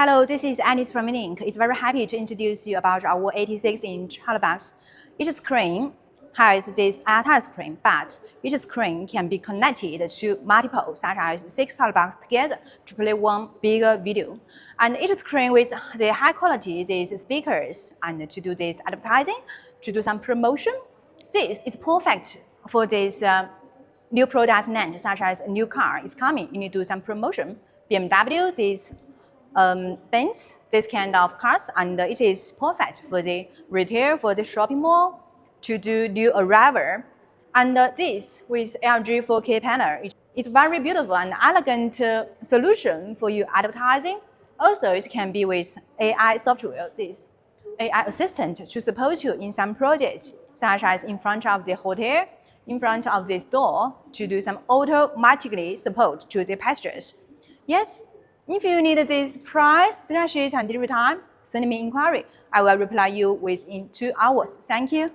Hello, this is Alice from AVLink. It's very happy to introduce you about our 86-inch Holobox. Each screen has this touch screen, but each screen can be connected to multiple, such as 6 Holobox together to play one bigger video. And each screen with the high quality these speakers and to do this advertising, to do some promotion. This is perfect for this new product launch, such as a new car is coming. You need to do some promotion. BMW, this Benz, this kind of cars, and it is perfect for the retail, for the shopping mall, to do new arrival. And this with LG 4K panel, it's very beautiful and elegant solution for your advertising. Also, it can be with AI software, this AI assistant to support you in some projects, such as in front of the hotel, in front of the store, to do some automatically support to the passengers. Yes. If you need this price, data sheet, and delivery time, send me inquiry. I will reply you within 2 hours. Thank you.